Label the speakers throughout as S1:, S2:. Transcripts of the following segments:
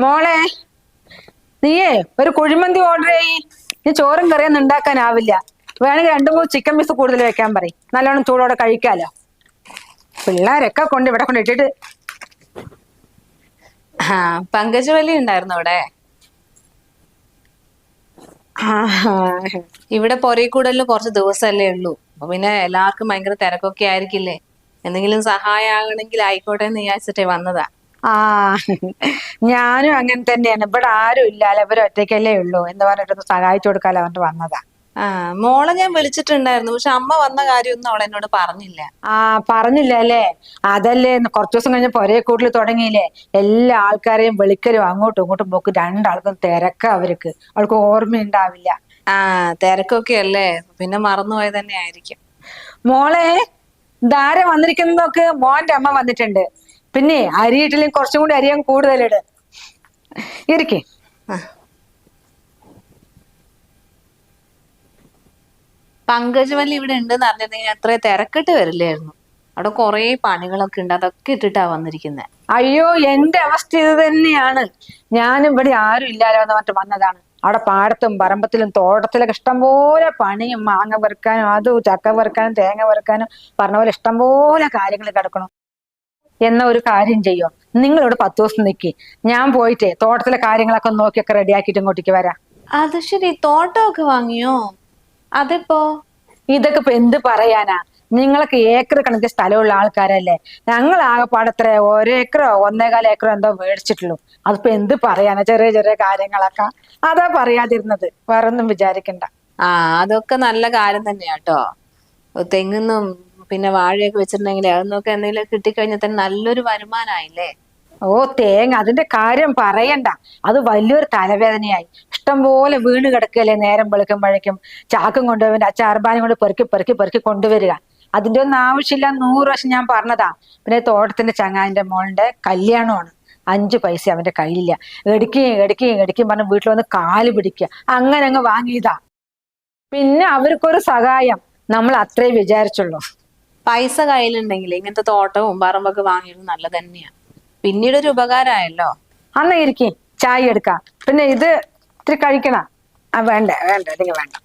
S1: മോളെ, നീയേ ഒരു കുഴിമന്തി ഓർഡർ ചെയ്യ്. നീ ചോറും കറിയൊന്നും ഉണ്ടാക്കാനാവില്ല. വേണമെങ്കിൽ 2-3 ചിക്കൻ പീസ് കൂടുതൽ വെക്കാൻ പറയും. നല്ലോണം ചൂടോടെ കഴിക്കാലോ. പിള്ളേരൊക്കെ കൊണ്ട് ഇവിടെ കൊണ്ട് ഇട്ടിട്ട്.
S2: ആ, പങ്കജവല്ലി ഉണ്ടായിരുന്നു അവിടെ. ഇവിടെ പൊരേക്കൂടലിന് കുറച്ച് ദിവസമല്ലേ ഉള്ളൂ. അപ്പൊ പിന്നെ എല്ലാവർക്കും ഭയങ്കര തിരക്കൊക്കെ ആയിരിക്കില്ലേ. എന്തെങ്കിലും സഹായം ആകണമെങ്കിൽ ആയിക്കോട്ടെ എന്ന് വിചാരിച്ചിട്ടേ വന്നതാ.
S1: ആ, ഞാനും അങ്ങനെ തന്നെയാണ്. ഇവിടെ ആരും ഇല്ലാലോ, ഇവര് ഒറ്റയ്ക്കല്ലേ ഉള്ളൂ എന്ന് പറഞ്ഞിട്ടൊന്ന് സഹായിച്ചു കൊടുക്കാലോ പറഞ്ഞിട്ട് വന്നതാ.
S2: ആ, മോളെ ഞാൻ വിളിച്ചിട്ടുണ്ടായിരുന്നു. പക്ഷെ അമ്മ വന്ന കാര്യമൊന്നും അവൾ എന്നോട് പറഞ്ഞില്ല.
S1: ആ, പറഞ്ഞില്ല അല്ലേ? അതല്ലേ കുറച്ചു ദിവസം കഴിഞ്ഞ പൊരേക്കൂടൽ തുടങ്ങിയില്ലേ. എല്ലാ ആൾക്കാരെയും വിളിക്കലും അങ്ങോട്ടും ഇങ്ങോട്ടും പോക്ക്. രണ്ടാൾക്കും തിരക്കാ അവർക്ക്. അവൾക്ക് ഓർമ്മയുണ്ടാവില്ല.
S2: ആ, തിരക്കൊക്കെ അല്ലേ, പിന്നെ മറന്നുപോയത് തന്നെ ആയിരിക്കും.
S1: മോളെ, ധാര വന്നിരിക്കുന്നതൊക്കെ മോന്റെ അമ്മ വന്നിട്ടുണ്ട്. പിന്നെ അരിയിട്ടില്ലെങ്കിൽ കുറച്ചും കൂടി അരിയാൻ കൂടുതലിട്. ഇരിക്കേ.
S2: പങ്കജവല്ലി ഇവിടെ ഉണ്ടെന്ന് അറിഞ്ഞിരുന്നെങ്കിൽ അത്ര തിരക്കിട്ട് വരില്ലായിരുന്നു. അവിടെ കുറെ പണികളൊക്കെ ഉണ്ട്, അതൊക്കെ ഇട്ടിട്ടാ വന്നിരിക്കുന്നത്.
S1: അയ്യോ, എന്റെ അവസ്ഥ ഇത് തന്നെയാണ്. ഞാനും ഇവിടെ ആരും ഇല്ലാലോ എന്ന് പറഞ്ഞിട്ട് വന്നതാണ്. അവിടെ പാടത്തും പറമ്പത്തിലും തോട്ടത്തിലൊക്കെ ഇഷ്ടംപോലെ പണിയും, മാങ്ങ പെറുക്കാനും അതും ചക്ക പെറുക്കാനും തേങ്ങ പെറുക്കാനും പറഞ്ഞ പോലെ ഇഷ്ടംപോലെ കാര്യങ്ങൾ കിടക്കണം. എന്ന ഒരു കാര്യം ചെയ്യോ, നിങ്ങളിവിടെ 10 ദിവസം നിൽക്കി. ഞാൻ പോയിട്ടേ തോട്ടത്തിലെ കാര്യങ്ങളൊക്കെ നോക്കിയൊക്കെ റെഡിയാക്കിയിട്ട് ഇങ്ങോട്ടേക്ക് വരാം.
S2: അത് ശരി, തോട്ടമൊക്കെ വാങ്ങിയോ? അതിപ്പോ
S1: ഇതൊക്കെ ഇപ്പൊ എന്ത് പറയാനാ? നിങ്ങൾക്ക് ഏക്കർ കണക്കിന് സ്ഥലമുള്ള ആൾക്കാരല്ലേ. ഞങ്ങൾ ആകെപ്പാടെ എത്ര 1 ഏക്കറോ 1.25 ഏക്കറോ എന്തോ മേടിച്ചിട്ടുള്ളൂ. അതിപ്പോ എന്ത് പറയാനാ? ചെറിയ ചെറിയ കാര്യങ്ങളൊക്കെ അതാ പറയാതിരുന്നത്. വേറൊന്നും വിചാരിക്കണ്ട.
S2: ആ, അതൊക്കെ നല്ല കാര്യം തന്നെയാട്ടോ. തെങ്ങുന്നും പിന്നെ വാഴയൊക്കെ വെച്ചിട്ടുണ്ടെങ്കിൽ അതൊന്നൊക്കെ എന്തെങ്കിലും കിട്ടിക്കഴിഞ്ഞാൽ തന്നെ നല്ലൊരു വരുമാനമായില്ലേ.
S1: ഓ, തേങ്ങ അതിന്റെ കാര്യം പറയണ്ട. അത് വലിയൊരു തലവേദനയായി. ഇഷ്ടംപോലെ വീണ് കിടക്കല്ലേ. നേരം വെളുക്കുമ്പോഴേക്കും ചാക്കും കൊണ്ടുപോയി അച്ചാർബാനും കൊണ്ട് പെറുക്കി പെറുക്കി പെറുക്കി കൊണ്ടുവരിക. അതിന്റെ ഒന്നും ആവശ്യമില്ല. 100 പ്രാവശ്യം ഞാൻ പറഞ്ഞതാ. പിന്നെ തോട്ടത്തിന്റെ ചങ്ങാതിന്റെ മോളുടെ കല്യാണമാണ്. 5 പൈസ അവന്റെ കയ്യിലില്ല. എടുക്കുകയും പറഞ്ഞ് വീട്ടിൽ വന്ന് കാല് പിടിക്കുക. അങ്ങനെ അങ്ങ് വാങ്ങിയതാ. പിന്നെ അവർക്കൊരു സഹായം നമ്മൾ അത്രേ വിചാരിച്ചുള്ളൂ.
S2: പൈസ കയ്യിലുണ്ടെങ്കിൽ ഇങ്ങനത്തെ തോട്ടവും പറമ്പൊക്കെ വാങ്ങിയത് നല്ലത് തന്നെയാ. പിന്നീട് ഒരു ഉപകാരമായല്ലോ.
S1: അന്ന് ഇരിക്കും, ചായ എടുക്കാം. പിന്നെ ഇത് ഇത്തിരി കഴിക്കണ? വേണ്ട വേണ്ട, അല്ലെങ്കിൽ വേണ്ട.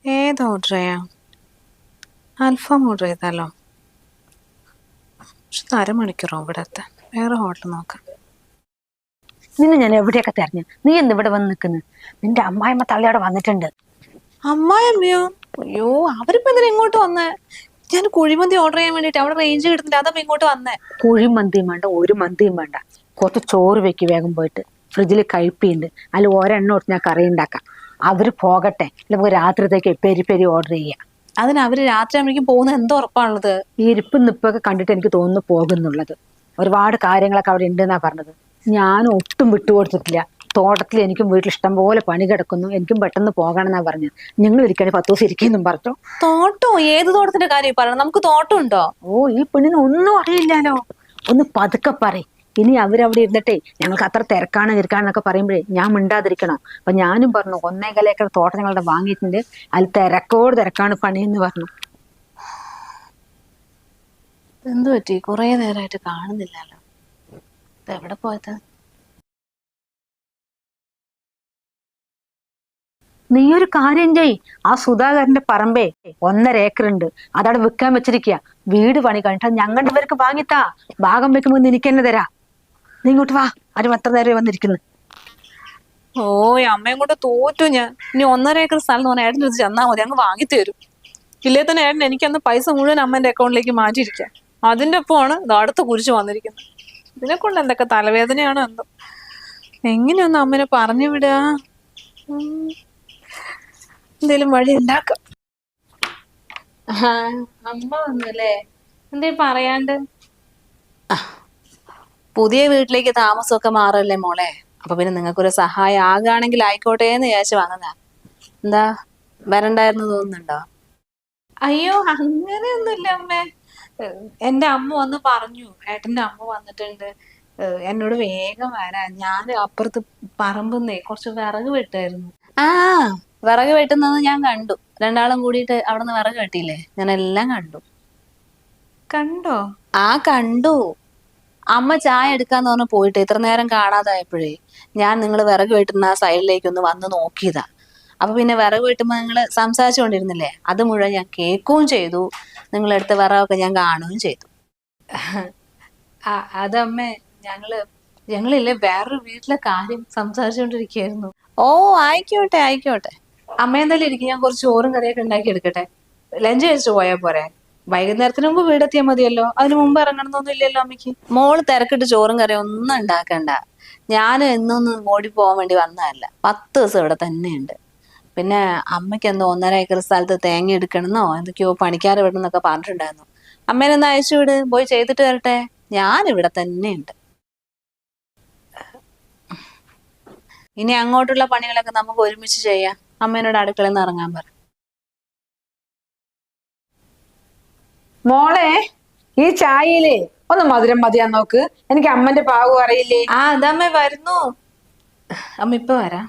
S2: ഏത് ഓർഡർ ചെയ്യാം? അൽഫാം ഓർഡർ ചെയ്താലോ? പക്ഷെ 1/2 മണിക്കൂറോ ഇവിടെ എത്താൻ. വേറെ ഹോട്ടൽ നോക്കാം.
S1: നിന്നെ ഞാൻ എവിടെയൊക്കെ തെരഞ്ഞു. നീ എന്ന് ഇവിടെ വന്ന് നിൽക്കുന്നു? നിന്റെ അമ്മായിമ്മ തള്ളയോടെ വന്നിട്ടുണ്ട്.
S2: അമ്മായിയമ്മയോ? അയ്യോ, അവരിപ്പോ എന്തിനാ ഇങ്ങോട്ട് വന്നേ? ഞാൻ കുഴിമന്തി ഓർഡർ ചെയ്യാൻ വേണ്ടിട്ട് അവിടെ റേഞ്ച് കിട്ടുന്നില്ല, അതപ്പോ ഇങ്ങോട്ട് വന്നേ.
S1: കുഴിമന്തിയും വേണ്ട, ഒരു മന്തിയും വേണ്ട. കുറച്ച് ചോറ് വെക്ക് വേഗം പോയിട്ട്. ഫ്രിഡ്ജിൽ കഴിപ്പിയുണ്ട്. അതിൽ ഒരെണ്ണം ഒട്ട് ഞാൻ കറി ഉണ്ടാക്കാം. അവര് പോകട്ടെ. നമുക്ക് രാത്രിത്തേക്ക് പെരി പെരി ഓർഡർ ചെയ്യാം.
S2: അതിന് അവര് രാത്രി ആകുമ്പോഴേക്കും പോകുന്നത് എന്തോ ഉറപ്പാണുള്ളത്?
S1: ഈ ഇരിപ്പും നിപ്പൊക്കെ കണ്ടിട്ട് എനിക്ക് തോന്നുന്നു പോകുന്നുള്ളത്. ഒരുപാട് കാര്യങ്ങളൊക്കെ അവിടെ ഉണ്ടെന്നാ പറഞ്ഞത്. ഞാൻ ഒട്ടും വിട്ടുകൊടുത്തിട്ടില്ല. തോട്ടത്തിൽ എനിക്കും വീട്ടിൽ ഇഷ്ടം പോലെ പണി കിടക്കുന്നു. എനിക്കും പെട്ടെന്ന് പോകണമെന്നാ പറഞ്ഞത്. നിങ്ങൾ ഇരിക്കണേ 10 ദിവസം ഇരിക്കുന്നും പറഞ്ഞു.
S2: തോട്ടോ? ഏത് തോട്ടത്തിന്റെ കാര്യം പറയണം? നമുക്ക് തോട്ടം ഉണ്ടോ?
S1: ഓ, ഈ പെണ്ണിന് ഒന്നും അറിയില്ലാലോ. ഒന്ന് പതുക്കെ പറയും. ഇനി അവരവിടെ ഇരുന്നിട്ടേ ഞങ്ങൾക്ക് അത്ര തിരക്കാണ് ഇരിക്കാന്നൊക്കെ പറയുമ്പോഴേ ഞാൻ മിണ്ടാതിരിക്കണം. അപ്പൊ ഞാനും പറഞ്ഞു 1.25 ഏക്കർ തോട്ടം ഞങ്ങളുടെ വാങ്ങിയിട്ടുണ്ട്. അതിൽ തിരക്കോട് തിരക്കാണ് പണിയെന്ന് പറഞ്ഞു.
S2: എന്തു പറ്റി? കുറെ നേരമായിട്ട് കാണുന്നില്ലല്ലോ. എവിടെ പോയത്?
S1: നീ ഒരു കാര്യം ചെയ്. ആ സുധാകരന്റെ പറമ്പേ 1.5 ഏക്കർ ഉണ്ട്. അതവിടെ വിൽക്കാൻ വെച്ചിരിക്കുക. വീട് പണി കഴിഞ്ഞിട്ട് ഞങ്ങളുടെ പേർക്ക് വാങ്ങിത്താ. ഭാഗം വെക്കുമ്പോ എനിക്ക് തന്നെ തരാ. നീ ഇങ്ങോട്ട് വാ. ആരും അത്ര നേരം വന്നിരിക്കുന്നു.
S2: ഓ, അമ്മയും കൊണ്ട് തോറ്റു ഞാൻ. ഇനി 1.5 ഏക്കർ സ്ഥലം എന്ന് പറഞ്ഞാൽ ഏട്ടൻ വെച്ച് ചെന്നാൽ മതി, അങ്ങ് വാങ്ങിത്തരും. ഇല്ലേ തന്നെ ഏട്ടൻ എനിക്കന്ന് പൈസ മുഴുവൻ അമ്മേന്റെ അക്കൗണ്ടിലേക്ക് മാറ്റിയിരിക്കാം. അതിന്റെ ഒപ്പമാണ് ഇത് അടുത്ത് കുരിച്ചു വന്നിരിക്കുന്നത്. ഇതിനെ കൊണ്ട് എന്തൊക്കെ തലവേദനയാണോ എന്തോ. എങ്ങനെയൊന്ന് അമ്മനെ പറഞ്ഞു വിടുക? എന്തേലും വഴി ഉണ്ടാക്കാം. അമ്മ വന്നല്ലേ? എന്തേ പറയാണ്ട്? പുതിയ വീട്ടിലേക്ക് താമസമൊക്കെ മാറല്ലേ മോളെ. അപ്പൊ പിന്നെ നിങ്ങൾക്കൊരു സഹായം ആകുകയാണെങ്കിൽ ആയിക്കോട്ടെ എന്ന് വിചാരിച്ചു വന്നതാ. എന്താ, വരണ്ടായിരുന്നു തോന്നുന്നുണ്ടോ? അയ്യോ, അങ്ങനെയൊന്നുമില്ല അമ്മേ. എന്റെ അമ്മ വന്ന് പറഞ്ഞു, ഏട്ടന്റെ അമ്മ വന്നിട്ടുണ്ട്, എന്നോട് വേഗം വരാൻ. ഞാൻ അപ്പുറത്ത് പറമ്പെന്നേ കുറച്ച് വിറക് വെട്ടായിരുന്നു. ആ, വിറക് വെട്ടുന്നത് ഞാൻ കണ്ടു. രണ്ടാളും കൂടിയിട്ട് അവിടെ നിന്ന് വിറക് വെട്ടിയില്ലേ, ഞാൻ എല്ലാം കണ്ടു.
S3: കണ്ടോ?
S2: കണ്ടു. അമ്മ ചായ എടുക്കാന്ന് പറഞ്ഞ് പോയിട്ട് ഇത്ര നേരം കാണാതായപ്പോഴേ ഞാൻ നിങ്ങൾ വിറക് വെട്ടുന്ന ആ സൈഡിലേക്ക് ഒന്ന് വന്ന് നോക്കിയതാ. അപ്പൊ പിന്നെ വിറക് വെട്ടുമ്പോ നിങ്ങൾ സംസാരിച്ചുകൊണ്ടിരുന്നില്ലേ, അത് മുഴുവൻ ഞാൻ കേൾക്കുകയും ചെയ്തു. നിങ്ങളെടുത്ത വിറകൊക്കെ ഞാൻ കാണുകയും ചെയ്തു. അതമ്മേ, ഞങ്ങളില്ലേ വേറൊരു വീട്ടിലെ കാര്യം സംസാരിച്ചുകൊണ്ടിരിക്കുകയായിരുന്നു. ഓ, ആയിക്കോട്ടെ ആയിക്കോട്ടെ. അമ്മ എന്തായാലും ഇരിക്കും, ഞാൻ കുറച്ച് ചോറും കറിയൊക്കെ ഉണ്ടാക്കി എടുക്കട്ടെ. ലഞ്ച് കഴിച്ചിട്ട് പോയാൽ പോരെ? വൈകുന്നേരത്തിന് മുമ്പ് വീടെത്തിയാൽ മതിയല്ലോ. അതിന് മുമ്പ് ഇറങ്ങണമെന്നൊന്നും ഇല്ലല്ലോ അമ്മയ്ക്ക്. മോള് തിരക്കിട്ട് ചോറും കറിയും ഒന്നും ഉണ്ടാക്കണ്ട. ഞാൻ എന്നൊന്നും ഓടി പോകാൻ വേണ്ടി വന്നതല്ല. 10 ദിവസം ഇവിടെ തന്നെയുണ്ട്. പിന്നെ അമ്മയ്ക്ക് എന്തോ 1.5 ഏക്കർ സ്ഥലത്ത് തേങ്ങ എടുക്കണമെന്നോ എന്തൊക്കെയോ പണിക്കാരെ വിടണമെന്നൊക്കെ പറഞ്ഞിട്ടുണ്ടായിരുന്നു. അമ്മേനൊന്ന് അയച്ചു വിട്, പോയി ചെയ്തിട്ട് വരട്ടെ. ഞാൻ ഇവിടെ തന്നെയുണ്ട്. ഇനി അങ്ങോട്ടുള്ള പണികളൊക്കെ നമുക്ക് ഒരുമിച്ച് ചെയ്യാം. അമ്മേനോട് അടുക്കളയിൽ നിന്ന് ഇറങ്ങാൻ പറ.
S1: മോളെ, ഈ ചായയില് ഒന്ന് മധുരം മതിയാ നോക്ക്. എനിക്ക് അമ്മന്റെ പാവം അറിയില്ലേ.
S2: അതമ്മ വരുന്നു. അമ്മ ഇപ്പൊ വരാം.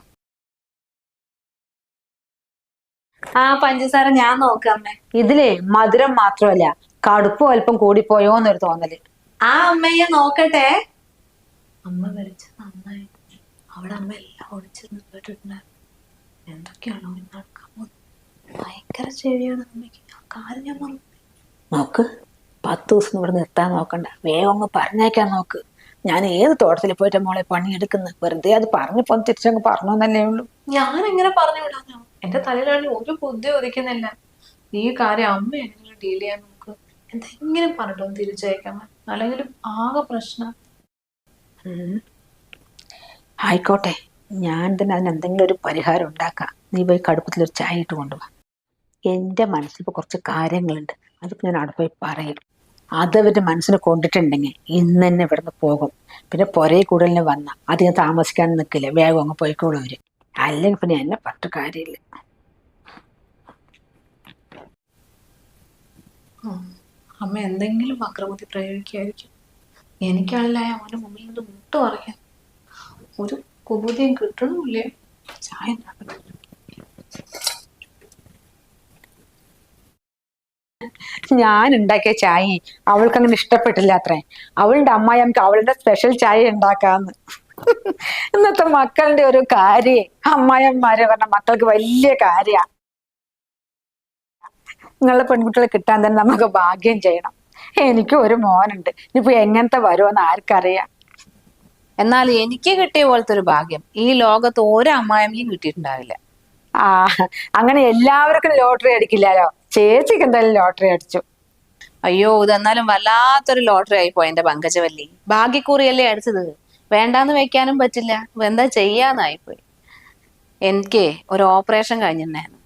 S2: പഞ്ചസാര ഞാൻ നോക്കാം അമ്മേ.
S1: ഇതിലേ മധുരം മാത്രമല്ല, കടുപ്പും അല്പം കൂടിപ്പോയോന്നൊരു തോന്നല്.
S2: അമ്മയെ നോക്കട്ടെ. അമ്മ വിളിച്ച നന്നായി. അവിടെ അമ്മ എല്ലാം ഓടിച്ചെന്ന് കേട്ടിട്ടുണ്ടായിരുന്നു. എന്തൊക്കെയാണോ നടക്കാൻ പോകുന്നത്? ഭയങ്കര ചെവിയാണ് അമ്മയ്ക്ക്. ആ കാര്യം ഞാൻ പറഞ്ഞു.
S1: നോക്ക്, 10 ദിവസം ഇവിടെ നിർത്താൻ നോക്കണ്ട, വേഗം അങ്ങ് പറഞ്ഞേക്കാൻ നോക്ക്. ഞാൻ ഏത് തോട്ടത്തിൽ പോയിട്ട് മോളെ പണിയെടുക്കുന്നത്? വെറുതെ അത് പറഞ്ഞപ്പോ തിരിച്ചങ്ങ് പറഞ്ഞോന്നല്ലേ ഉള്ളൂ.
S2: ഞാൻ എങ്ങനെ പറഞ്ഞു വിടാനോ? എന്റെ തലയിലാണെങ്കിൽ ഒരു ബുദ്ധി ഒതുക്കുന്നില്ല. ഈ കാര്യം അമ്മ എങ്ങനെ ഡീൽ ചെയ്യാൻ നോക്ക്. എന്തെങ്കിലും പറഞ്ഞിട്ടൊന്ന് തിരിച്ചയക്കാൻ, അല്ലെങ്കിൽ ആകെ പ്രശ്നം.
S1: ആയിക്കോട്ടെ, ഞാൻ തന്നെ അതിന് എന്തെങ്കിലും ഒരു പരിഹാരം ഉണ്ടാക്കാം. നീ പോയി കടുപ്പത്തിലൊരു ചായ ഇട്ട് കൊണ്ടുപോവാ. എൻ്റെ മനസ്സിലിപ്പോൾ കുറച്ച് കാര്യങ്ങളുണ്ട്, അതിപ്പോൾ ഞാൻ അവിടെ പോയി പറയും. അതവരുടെ മനസ്സിന് കൊണ്ടിട്ടുണ്ടെങ്കിൽ ഇന്ന് തന്നെ ഇവിടുന്ന് പോകും. പിന്നെ പുരേ കൂടുതലിന് വന്ന അധികം താമസിക്കാൻ നിൽക്കില്ല, വേഗം അങ്ങ് പോയിക്കോളും അവര്. അല്ലെങ്കിൽ പിന്നെ എന്നെ പറ്റ കാര്യമില്ല.
S2: അമ്മ എന്തെങ്കിലും അക്രമത്തിൽ പ്രയോഗിക്കായിരിക്കും. എനിക്കാണല്ലേ അവന്റെ മുമ്പിൽ നിന്ന് മുട്ട പറയാൻ ഒരു കുബുദ്ധിയും കിട്ടണമില്ലേ. ചായ ഉണ്ടാക്കട്ടെ.
S1: ഞാൻ ഉണ്ടാക്കിയ ചായ അവൾക്ക് അങ്ങനെ ഇഷ്ടപ്പെട്ടില്ല അത്രേ. അവളുടെ അമ്മായി നമുക്ക് അവളുടെ സ്പെഷ്യൽ ചായ ഉണ്ടാക്കാന്ന്. ഇന്നത്തെ മക്കളുടെ ഒരു കാര്യം, അമ്മായിമാര് പറഞ്ഞ മക്കൾക്ക് വലിയ കാര്യ. നിങ്ങളുടെ പെൺകുട്ടികളെ കിട്ടാൻ തന്നെ നമുക്ക് ഭാഗ്യം ചെയ്യണം. എനിക്ക് ഒരു മോനുണ്ട്, ഇനിയിപ്പോ എങ്ങനത്തെ വരുമെന്ന് ആർക്കറിയാം.
S2: എന്നാൽ എനിക്ക് കിട്ടിയ പോലത്തെ ഒരു ഭാഗ്യം ഈ ലോകത്ത് ഒരു അമ്മായിമ്മയും കിട്ടിയിട്ടുണ്ടാവില്ല.
S1: ആ, അങ്ങനെ എല്ലാവർക്കും ലോട്ടറി അടിക്കില്ലല്ലോ. ചേച്ചിക്ക് എന്തായാലും ലോട്ടറി അടിച്ചു.
S2: അയ്യോ, ഇതെന്നാലും വല്ലാത്തൊരു ലോട്ടറി ആയിപ്പോയി എന്റെ പങ്കജവല്ലി. ഭാഗ്യക്കുറിയല്ലേ അടിച്ചത്, വേണ്ടാന്ന് വെക്കാനും പറ്റില്ല. എന്താ ചെയ്യാന്നായിപ്പോയി. എനിക്ക് ഒരു ഓപ്പറേഷൻ കഴിഞ്ഞിട്ടുണ്ടായിരുന്നു.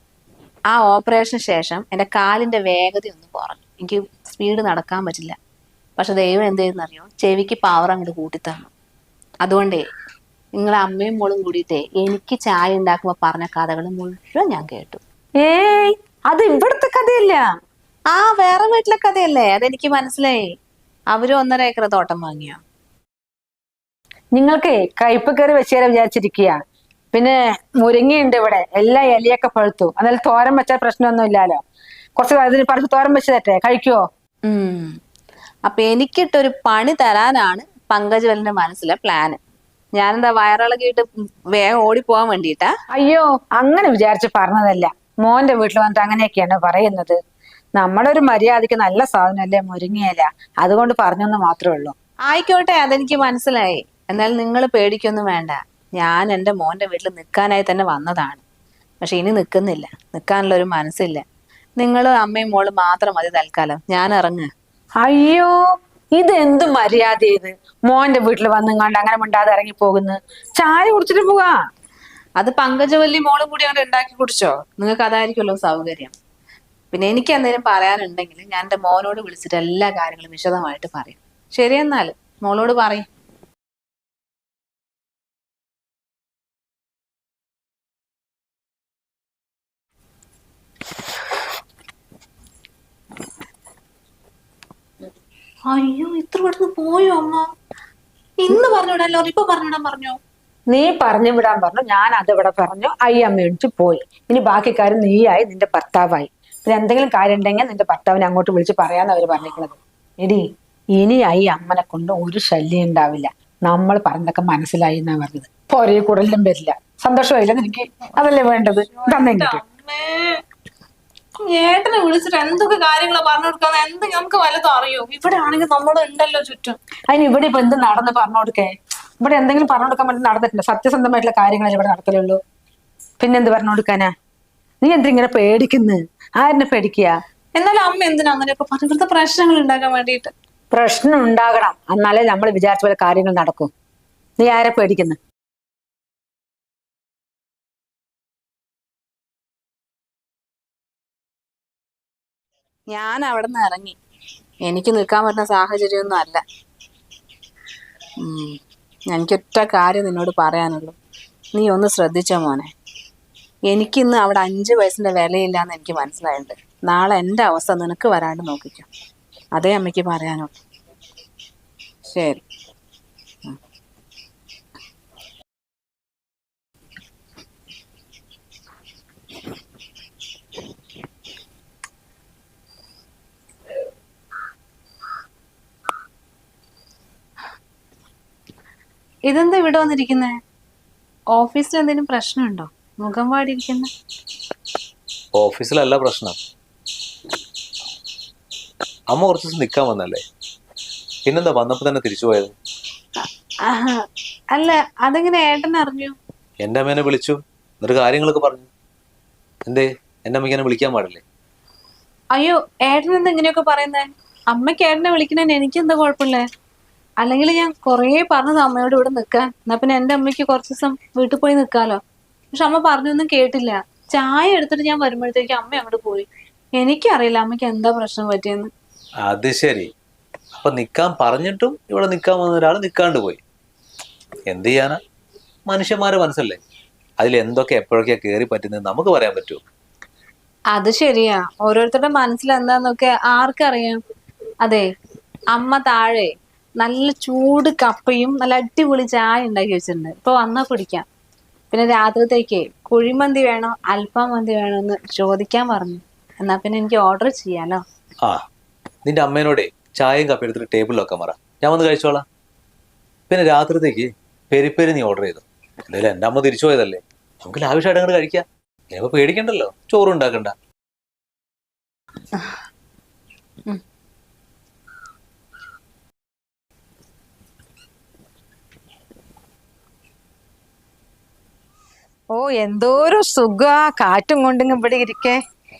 S2: ആ ഓപ്പറേഷന് ശേഷം എന്റെ കാലിന്റെ വേഗത ഒന്ന് കുറഞ്ഞു. എനിക്ക് സ്പീഡ് നടക്കാൻ പറ്റില്ല. പക്ഷെ ദൈവം എന്ത് ചെയ്യുന്നറിയോ, ചെവിക്ക് പവർ അങ്ങോട്ട് കൂട്ടിത്തന്നു. അതുകൊണ്ടേ നിങ്ങളെ അമ്മയും മോളും കൂടിയിട്ടേ എനിക്ക് ചായ ഉണ്ടാക്കുമ്പോ പറഞ്ഞ കഥകൾ മുഴുവൻ ഞാൻ കേട്ടു.
S1: ഏയ്, അത് ഇവിടുത്തെ കഥയല്ല.
S2: വേറെ വീട്ടിലെ കഥയല്ലേ, അതെനിക്ക് മനസ്സിലായി. അവര് 1.5 ഏക്കർ തോട്ടം വാങ്ങിയോ?
S1: നിങ്ങൾക്ക് കയ്പ് കയറി വെച്ചേരാ വിചാരിച്ചിരിക്കുക. പിന്നെ മുരിങ്ങയുണ്ട് ഇവിടെ, എല്ലാ ഇലയൊക്കെ പഴുത്തു. എന്നാലും തോരൻ വെച്ചാൽ പ്രശ്നമൊന്നും ഇല്ലാലോ. കുറച്ച് അതിന് പറിച്ച് തോരൻ വെച്ച് തരട്ടെ, കഴിക്കുവോ?
S2: അപ്പൊ എനിക്കിട്ടൊരു പണി തരാനാണ് പങ്കജവലിന്റെ മനസ്സിലെ പ്ലാന്. ഞാനെന്താ വയറിളകിയിട്ട് വേഗം ഓടിപ്പോവാൻ വേണ്ടിട്ടാ?
S1: അയ്യോ, അങ്ങനെ വിചാരിച്ച് പറഞ്ഞതല്ല. മോന്റെ വീട്ടിൽ വന്നിട്ട് അങ്ങനെയൊക്കെയാണ് പറയുന്നത്. നമ്മുടെ ഒരു മര്യാദക്ക് നല്ല സാധനമല്ലേ മുരിങ്ങയില, അതുകൊണ്ട് പറഞ്ഞെന്ന് മാത്രമേ ഉള്ളൂ.
S2: ആയിക്കോട്ടെ, അതെനിക്ക് മനസ്സിലായി. എന്നാലും നിങ്ങൾ പേടിക്കൊന്നും വേണ്ട. ഞാൻ എൻ്റെ മോന്റെ വീട്ടിൽ നിൽക്കാനായി തന്നെ വന്നതാണ്. പക്ഷെ ഇനി നിൽക്കുന്നില്ല, നിൽക്കാനുള്ള ഒരു മനസ്സില്ല. നിങ്ങൾ അമ്മയും മോളും മാത്രം മതി തൽക്കാലം. ഞാൻ ഇറങ്ങ്.
S1: അയ്യോ, ഇതെന്ത് മര്യാദ ഇത്? മോന്റെ വീട്ടിൽ വന്നിങ്ങാണ്ട് അങ്ങനെ മിണ്ടാതെ ഇറങ്ങി പോകുന്നു. ചായ കുടിച്ചിട്ട് പോവാ.
S2: അത് പങ്കജവല്ലി മോളും കൂടി അങ്ങോട്ട് ഉണ്ടാക്കി കുടിച്ചോ, നിങ്ങൾക്ക് അതായിരിക്കുമല്ലോ സൗകര്യം. പിന്നെ എനിക്ക് എന്തെങ്കിലും പറയാനുണ്ടെങ്കിൽ ഞാൻ എൻ്റെ മോനോട് വിളിച്ചിട്ട് എല്ലാ കാര്യങ്ങളും വിശദമായിട്ട് പറയും. ശരിയെന്നാൽ മോളോട് പറയും. അയ്യോ, ഇത്ര പെട്ടെന്ന് പോയോ അമ്മ? ഇന്ന് പറഞ്ഞോടല്ലോ, ഇപ്പൊ പറഞ്ഞോടാൻ പറഞ്ഞോ?
S1: നീ പറഞ്ഞു വിടാൻ പറഞ്ഞു, ഞാൻ അതിവിടെ പറഞ്ഞു, അയ്യമ്മ മേടിച്ചു പോയി. ഇനി ബാക്കി കാര്യം നീയായി, നിന്റെ ഭർത്താവായി. പിന്നെ എന്തെങ്കിലും കാര്യം ഉണ്ടെങ്കിൽ നിന്റെ ഭർത്താവിനെ അങ്ങോട്ട് വിളിച്ച് പറയാന്ന് അവര് പറഞ്ഞിരിക്കുന്നത്. എടി, ഇനി ഈ അമ്മനെ കൊണ്ട് ഒരു ശല്യം ഉണ്ടാവില്ല. നമ്മൾ പറഞ്ഞതൊക്കെ മനസ്സിലായി എന്നാ പറഞ്ഞത്. പോരേ കൂടുതലും വരില്ല. സന്തോഷമായില്ല നിനക്ക്? അതല്ലേ വേണ്ടത്. തന്നെ കിട്ടും.
S2: ഏട്ടനെ വിളിച്ചിട്ട് എന്തൊക്കെ കാര്യങ്ങളാ പറഞ്ഞു കൊടുക്കാന്ന് എന്തെങ്കിലും നമുക്ക് വല്ലതും അറിയോ? ഇവിടെ ആണെങ്കിൽ നമ്മുടെ ഉണ്ടല്ലോ ചുറ്റും.
S1: അതിന് ഇവിടെ ഇപ്പൊ എന്ത് നടന്ന് പറഞ്ഞു കൊടുക്കേ? ഇവിടെ എന്തെങ്കിലും പറഞ്ഞു കൊടുക്കാൻ വേണ്ടി നടന്നിട്ടില്ല. സത്യസന്ധമായിട്ടുള്ള കാര്യങ്ങളല്ലേ ഇവിടെ നടക്കലുള്ളൂ. പിന്നെന്ത് പറഞ്ഞു കൊടുക്കാനാ? നീ എന്തിങ്ങനെ പേടിക്കുന്നു? ആരെന്നെ പേടിക്കുക?
S2: എന്നാലും അമ്മ എന്തിനാ അങ്ങനെയൊക്കെ പറഞ്ഞു? ഇവിടുത്തെ പ്രശ്നങ്ങൾ ഉണ്ടാക്കാൻ വേണ്ടിയിട്ട്.
S1: പ്രശ്നം ഉണ്ടാകണം, എന്നാലേ നമ്മൾ വിചാരിച്ച പോലെ കാര്യങ്ങൾ നടക്കും. നീ ആരെ പേടിക്കുന്നു?
S2: ഞാൻ അവിടെ നിന്ന് ഇറങ്ങി. എനിക്ക് നിൽക്കാൻ പറ്റുന്ന സാഹചര്യമൊന്നും അല്ല. എനിക്കൊറ്റ കാര്യം നിന്നോട് പറയാനുള്ളൂ. നീ ഒന്ന് ശ്രദ്ധിച്ചോ മോനെ. എനിക്കിന്ന് അവിടെ 5 പൈസന്റെ വിലയില്ലാന്ന് എനിക്ക് മനസ്സിലായിട്ടുണ്ട്. നാളെ എൻ്റെ അവസ്ഥ നിനക്ക് വരാണ്ട് നോക്കിക്കോ. അതേ അമ്മയ്ക്ക് പറയാനുള്ളൂ. ശരി. ഇതെന്താ ഇവിടെ വന്നിരിക്കുന്നേ? ഓഫീസിൽ എന്തെങ്കിലും പ്രശ്നമുണ്ടോ? മുഖം വാടിയിരിക്കുന്ന.
S4: ഓഫീസിലല്ല പ്രശ്നം. അമ്മ കുറച്ച് ദിവസം നിൽക്കാൻ വന്നല്ലേ, പിന്നെന്താ വന്നപ്പോ തന്നെ തിരിച്ചു പോയത്?
S2: അല്ല, അതെങ്ങനെ ഏട്ടൻ അറിഞ്ഞു?
S4: എന്റെ അമ്മേനെ വിളിച്ചു, എന്നിട്ട് കാര്യങ്ങളൊക്കെ പറഞ്ഞു. എന്തേ എന്റെ അമ്മയ്ക്ക് എന്നെ വിളിക്കാൻ പാടില്ലേ?
S2: അയ്യോ, ഏട്ടൻ എന്താ ഇങ്ങനെയൊക്കെ പറയുന്നേ? അമ്മയ്ക്ക് ഏട്ടനെ വിളിക്കണേന് എനിക്കെന്താ കുഴപ്പമില്ലേ? അല്ലെങ്കിൽ ഞാൻ കുറേ പറഞ്ഞത് അമ്മയോട് ഇവിടെ നിൽക്കാൻ. എന്നാ പിന്നെ എന്റെ അമ്മയ്ക്ക് കുറച്ച് ദിവസം വീട്ടിൽ പോയി നിൽക്കാലോ. പക്ഷെ അമ്മ പറഞ്ഞൊന്നും കേട്ടില്ല. ചായ എടുത്തിട്ട് ഞാൻ വരുമ്പോഴത്തേക്ക് അമ്മ അങ്ങോട്ട് പോയി. എനിക്കറിയില്ല അമ്മയ്ക്ക് എന്താ പ്രശ്നം പറ്റിയെന്ന്.
S4: അത് ശരി. അപ്പൊ നിക്കാൻ പറഞ്ഞിട്ടും ഇവിടെ നിക്കാൻ വന്ന ഒരാൾ നിക്കാണ്ട് പോയി. എന്ത് ചെയ്യാനാ? മനുഷ്യന്മാരെ മനസ്സല്ലേ, അതിൽ എന്തൊക്കെ എപ്പോഴൊക്കെയാ കേറി പറ്റുന്നത് നമുക്ക് പറയാൻ പറ്റുമോ?
S2: അത് ശരിയാ, ഓരോരുത്തരുടെ മനസ്സിൽ എന്താന്നൊക്കെ ആർക്കറിയാം. അതെ, അമ്മ താഴെ നല്ല ചൂട് കപ്പയും നല്ല അടിപൊളി ചായ ഉണ്ടാക്കി വെച്ചിട്ടുണ്ട്. ഇപ്പൊ വന്നാ കുടിക്കാം. പിന്നെ രാത്രിത്തേക്ക് കുഴിമന്തി വേണോ അൽഫാം മന്തി വേണോ എന്ന് ചോദിക്കാൻ പറഞ്ഞു. എന്നാ പിന്നെ എനിക്ക് ഓർഡർ ചെയ്യാലോ.
S4: ആ, നിന്റെ അമ്മേനോടെ ചായയും കപ്പ എടുത്തിട്ട് ടേബിളിൽ വെക്കാൻ പറ, ഞാൻ വന്ന് കഴിച്ചോളാം. പിന്നെ രാത്രിത്തേക്ക് പെരിപ്പേരി നീ ഓർഡർ ചെയ്തു. എന്തായാലും എന്റെ അമ്മ തിരിച്ചു പോയതല്ലേ, നമുക്ക് ലാവിഷായിട്ട് അങ്ങോട്ട് കഴിക്കാം. ഇനിയിപ്പോ പേടിക്കണ്ടല്ലോ, ചോറും ഉണ്ടാക്കണ്ട.
S1: ഓ, എന്തോരം സുഖ കാറ്റും കൊണ്ടിങ്ങ് ഇവിടെ ഇരിക്കേ.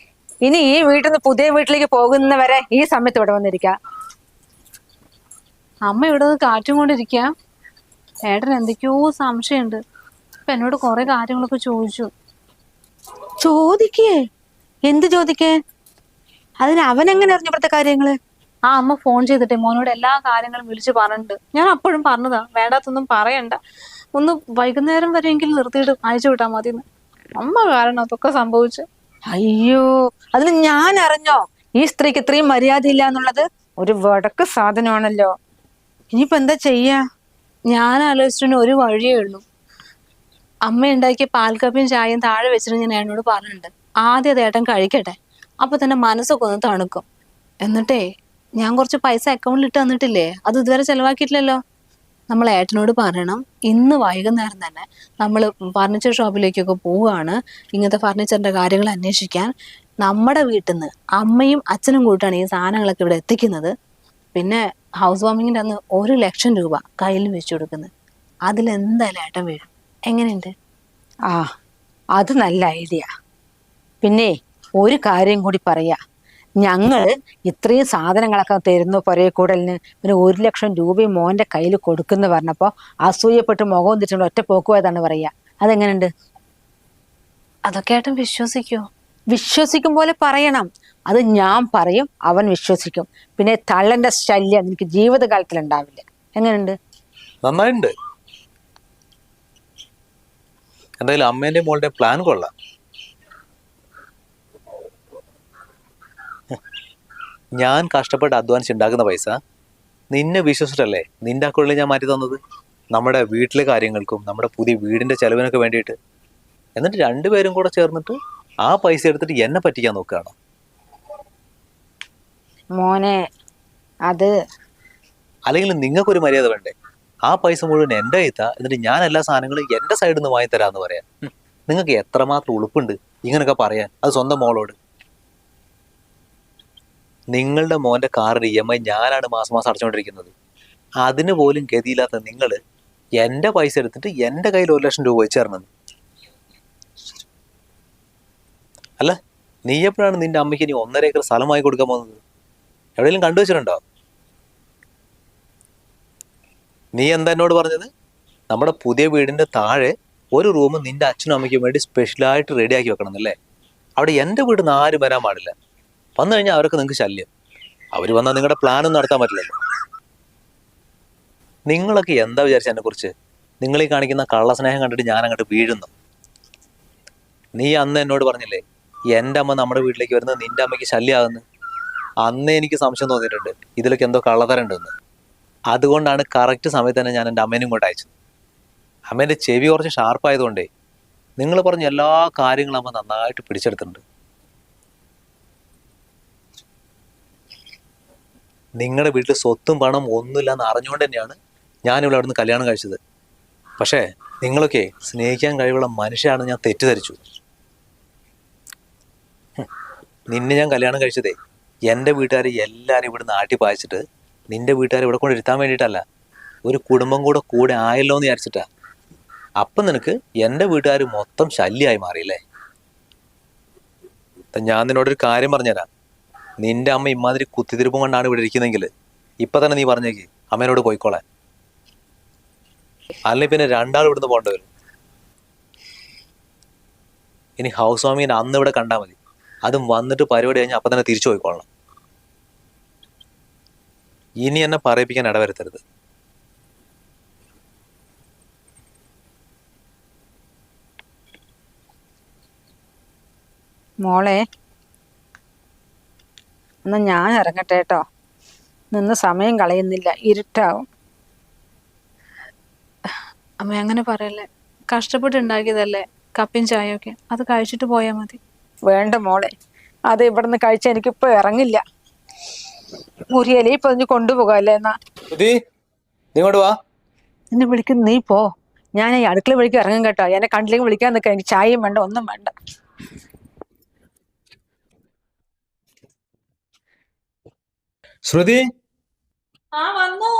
S1: ഇനി ഈ വീട്ടിൽ നിന്ന് പുതിയ വീട്ടിലേക്ക് പോകുന്നവരെ ഈ സമയത്ത് ഇവിടെ വന്നിരിക്ക.
S2: അമ്മ ഇവിടെ നിന്ന് കാറ്റും കൊണ്ടിരിക്കുക. ഏട്ടൻ എന്തൊക്കെയോ സംശയമുണ്ട്. അപ്പൊ എന്നോട് കുറെ കാര്യങ്ങളൊക്കെ ചോദിച്ചു.
S1: ചോദിക്കേ? എന്ത് ചോദിക്കേ? അതിന് അവൻ എങ്ങനെ അറിഞ്ഞു ഇവിടുത്തെ കാര്യങ്ങള്?
S2: ആ അമ്മ ഫോൺ ചെയ്തിട്ടേ മോനോട് എല്ലാ കാര്യങ്ങളും വിളിച്ച് പറഞ്ഞിട്ടുണ്ട്. ഞാൻ അപ്പോഴും പറഞ്ഞതാ വേണ്ടാത്തൊന്നും പറയണ്ട, ഒന്ന് വൈകുന്നേരം വരെയെങ്കിലും നിർത്തിയിട്ട് അയച്ചു വിട്ടാൽ മതി എന്ന്. അമ്മ കാരണം അതൊക്കെ സംഭവിച്ചു.
S1: അയ്യോ, അതിന് ഞാൻ അറിഞ്ഞോ ഈ സ്ത്രീക്ക് ഇത്രയും മര്യാദ ഇല്ല എന്നുള്ളത്? ഒരു വടക്ക് സാധനമാണല്ലോ. ഇനിയിപ്പോ എന്താ ചെയ്യാ?
S2: ഞാൻ ആലോചിച്ചിട്ട് ഒരു വഴിയേ ഉള്ളൂ. അമ്മ ഉണ്ടാക്കിയ പാൽക്കപ്പിയും ചായയും താഴെ വെച്ചിട്ട് ഞാൻ എന്നോട് പറഞ്ഞിട്ടുണ്ട്. ആദ്യം അത് ഏട്ടൻ കഴിക്കട്ടെ, അപ്പൊ തന്നെ മനസ്സൊക്കെ ഒന്ന് തണുക്കും. എന്നിട്ടേ ഞാൻ കുറച്ച് പൈസ അക്കൗണ്ടിൽ ഇട്ട് തന്നിട്ടില്ലേ, അത് ഇതുവരെ ചെലവാക്കിയിട്ടില്ലല്ലോ. നമ്മൾ ഏട്ടനോട് പറയണം ഇന്ന് വൈകുന്നേരം തന്നെ നമ്മൾ ഫർണിച്ചർ ഷോപ്പിലേക്കൊക്കെ പോവുകയാണ്, ഇങ്ങനത്തെ ഫർണിച്ചറിന്റെ കാര്യങ്ങൾ അന്വേഷിക്കാൻ. നമ്മുടെ വീട്ടിൽ നിന്ന് അമ്മയും അച്ഛനും കൂട്ടാണ് ഈ സാധനങ്ങളൊക്കെ ഇവിടെ എത്തിക്കുന്നത്. പിന്നെ ഹൗസ് വാമിങ്ങിന്റെ അന്ന് 1,00,000 രൂപ കയ്യിൽ വെച്ചു കൊടുക്കുന്നത്. അതിലെന്തായാലും ഏട്ടൻ വീഴും. എങ്ങനെയുണ്ട്?
S1: ആ, അത് നല്ല ഐഡിയ. പിന്നെ ഒരു കാര്യം കൂടി പറയാ, ഞങ്ങള് ഇത്രയും സാധനങ്ങളൊക്കെ തരുന്നു പൊരേക്കൂടലിന്, പിന്നെ 1,00,000 രൂപയും മോന്റെ കയ്യിൽ കൊടുക്കുന്നു പറഞ്ഞപ്പോ അസൂയപ്പെട്ട് മുഖം തിരിച്ചുകൊണ്ട് ഒറ്റ പോക്കുപോയതാണ് പറയാ. അതെങ്ങനെയുണ്ട്?
S2: അതൊക്കെ ഏട്ടൻ വിശ്വസിക്കോ?
S1: വിശ്വസിക്കും പോലെ പറയണം. അത് ഞാൻ പറയും, അവൻ വിശ്വസിക്കും. പിന്നെ തള്ളന്റെ ശല്യം എനിക്ക് ജീവിതകാലത്തിൽ ഉണ്ടാവില്ല. എങ്ങനെയുണ്ട്?
S4: നന്നായിട്ടുണ്ട്. എന്തായാലും അമ്മേന്റെ മോളുടെ പ്ലാൻ കൊള്ളാം. ഞാൻ കഷ്ടപ്പെട്ട് അധ്വാനിച്ച് ഉണ്ടാക്കുന്ന പൈസ നിന്നെ വിശ്വസിച്ചിട്ടല്ലേ നിന്റെ അക്കൗണ്ടിൽ ഞാൻ മാറ്റി തന്നത്. നമ്മുടെ വീട്ടിലെ കാര്യങ്ങൾക്കും നമ്മുടെ പുതിയ വീടിന്റെ ചെലവിനൊക്കെ വേണ്ടിയിട്ട്. എന്നിട്ട് രണ്ടുപേരും കൂടെ ചേർന്നിട്ട് ആ പൈസ എടുത്തിട്ട് എന്നെ പറ്റിക്കാൻ നോക്കുകയാണ്.
S1: മോനെ അത്
S4: അല്ലെങ്കിൽ നിങ്ങൾക്കൊരു മര്യാദ വേണ്ടേ? ആ പൈസ മുഴുവൻ എൻ്റെ കയ്ത്താ, എന്നിട്ട് ഞാൻ എല്ലാ സാധനങ്ങളും എൻ്റെ സൈഡിൽ നിന്ന് വാങ്ങി തരാമെന്ന് പറയാം. നിങ്ങൾക്ക് എത്രമാത്രം ഉളുപ്പുണ്ട് ഇങ്ങനെയൊക്കെ പറയാൻ, അത് സ്വന്തം മോളോട്. നിങ്ങളുടെ മോന്റെ കാറിന്റെ EMI ഞാനാണ് മാസം മാസം അടച്ചുകൊണ്ടിരിക്കുന്നത്. അതിന് പോലും ഗതിയില്ലാത്ത നിങ്ങൾ എൻ്റെ പൈസ എടുത്തിട്ട് എൻ്റെ കയ്യിൽ 1,00,000 രൂപ വെച്ച് തരണം. അല്ല, നീ എപ്പോഴാണ് നിന്റെ അമ്മയ്ക്ക് ഇനി 1.5 ഏക്കർ സ്ഥലം വാങ്ങി കൊടുക്കാൻ പോകുന്നത്? എവിടെയെങ്കിലും കണ്ടുവച്ചിട്ടുണ്ടോ? നീ എന്താ എന്നോട് പറഞ്ഞത്? നമ്മുടെ പുതിയ വീടിന്റെ താഴെ ഒരു റൂം നിന്റെ അച്ഛനും അമ്മയ്ക്കും വേണ്ടി സ്പെഷ്യലായിട്ട് റെഡിയാക്കി വെക്കണം എന്നല്ലേ? അവിടെ എൻ്റെ വീട്ടിൽ നിന്ന് ആരും വരാൻ പാടില്ല. വന്നു കഴിഞ്ഞാൽ അവരൊക്കെ നിങ്ങൾക്ക് ശല്യം. അവർ വന്നാൽ നിങ്ങളുടെ പ്ലാനൊന്നും നടത്താൻ പറ്റില്ലല്ലോ. നിങ്ങളൊക്കെ എന്താ വിചാരിച്ച എന്നെ കുറിച്ച്? നിങ്ങൾ ഈ കാണിക്കുന്ന കള്ളസ്നേഹം കണ്ടിട്ട് ഞാൻ അങ്ങോട്ട് വീഴുന്നു. നീ അന്ന് എന്നോട് പറഞ്ഞില്ലേ എൻ്റെ അമ്മ നമ്മുടെ വീട്ടിലേക്ക് വരുന്നത് നിന്റെ അമ്മയ്ക്ക് ശല്യമാകുന്നു. അന്ന് എനിക്ക് സംശയം തോന്നിയിട്ടുണ്ട് ഇതിലൊക്കെ എന്തോ കള്ളത്തരം ഉണ്ടെന്ന്. അതുകൊണ്ടാണ് കറക്റ്റ് സമയത്ത് തന്നെ ഞാൻ എൻ്റെ അമ്മേനും കൊണ്ട് അയച്ചത്. അമ്മേൻ്റെ ചെവി കുറച്ച് ഷാർപ്പായതുകൊണ്ടേ നിങ്ങൾ പറഞ്ഞ എല്ലാ കാര്യങ്ങളും അമ്മ നന്നായിട്ട് പിടിച്ചെടുത്തിട്ടുണ്ട്. നിങ്ങളുടെ വീട്ടിൽ സ്വത്തും പണം ഒന്നുമില്ലാന്ന് അറിഞ്ഞുകൊണ്ട് തന്നെയാണ് ഞാനിവിടെ അവിടുന്ന് കല്യാണം കഴിച്ചത്. പക്ഷേ നിങ്ങളൊക്കെ സ്നേഹിക്കാൻ കഴിവുള്ള മനുഷ്യയാണെന്ന് ഞാൻ തെറ്റിദ്ധരിച്ചു. നിന്നെ ഞാൻ കല്യാണം കഴിച്ചതേ എൻ്റെ വീട്ടുകാർ എല്ലാവരും ഇവിടെ നാട്ടി പായിച്ചിട്ട് നിന്റെ വീട്ടുകാർ ഇവിടെ കൊണ്ട് ഇരുത്താൻ വേണ്ടിയിട്ടല്ല, ഒരു കുടുംബം കൂടെ ആയല്ലോ എന്ന് വിചാരിച്ചിട്ടാ. അപ്പം നിനക്ക് എൻ്റെ വീട്ടുകാർ മൊത്തം ശല്യമായി മാറിയില്ലേ? ഞാൻ നിന്നോടൊരു കാര്യം പറഞ്ഞുതരാം. നിന്റെ അമ്മ ഇമാതിരി കുത്തിത്തിരിപ്പും കൊണ്ടാണ് ഇവിടെ ഇരിക്കുന്നെങ്കിൽ ഇപ്പൊ തന്നെ നീ പറഞ്ഞേക്ക് അമ്മേനോട് പോയിക്കോളാൻ. അല്ലെങ്കിൽ പിന്നെ രണ്ടാൾ ഇവിടുന്ന് പോകേണ്ടി വരും. ഇനി ഹൗസ് വാമിങ്ങിന് അന്ന് ഇവിടെ കണ്ടാൽ മതി. അതും വന്നിട്ട് പരിപാടി കഴിഞ്ഞാൽ അപ്പം തന്നെ തിരിച്ചു പോയിക്കോളണം. ഇനി എന്നെ പറയിപ്പിക്കാൻ ഇടവരുത്തരുത്.
S1: മോളെ എന്നാ ഞാൻ ഇറങ്ങട്ടെ കേട്ടോ. നിന്ന് സമയം കളയുന്നില്ല, ഇരുട്ടാവും.
S2: അമ്മ അങ്ങനെ പറയല്ലേ, കഷ്ടപ്പെട്ട് ഉണ്ടാക്കിയതല്ലേ കപ്പയും ചായയൊക്കെ, അത് കഴിച്ചിട്ട് പോയാൽ മതി.
S1: വേണ്ട മോളെ, അത് ഇവിടുന്ന് കഴിച്ച എനിക്കിപ്പോ ഇറങ്ങില്ല. മുറിയലേ ഇപ്പൊ ഇഞ്ഞ് കൊണ്ടുപോകല്ലേ. എന്നാ
S4: ഇങ്ങോട്ട് വാ.
S1: എന്നെ വിളിക്കുന്ന നീ പോ. ഞാൻ ഈ അടുക്കള വിളിക്കാൻ ഇറങ്ങും കേട്ടോ. എന്നെ കണ്ടില്ലെങ്കിൽ വിളിക്കാൻ നിൽക്കാം. എനിക്ക് ചായയും വേണ്ട, ഒന്നും വേണ്ട.
S4: ശ്രുതി
S2: ആ വന്നു.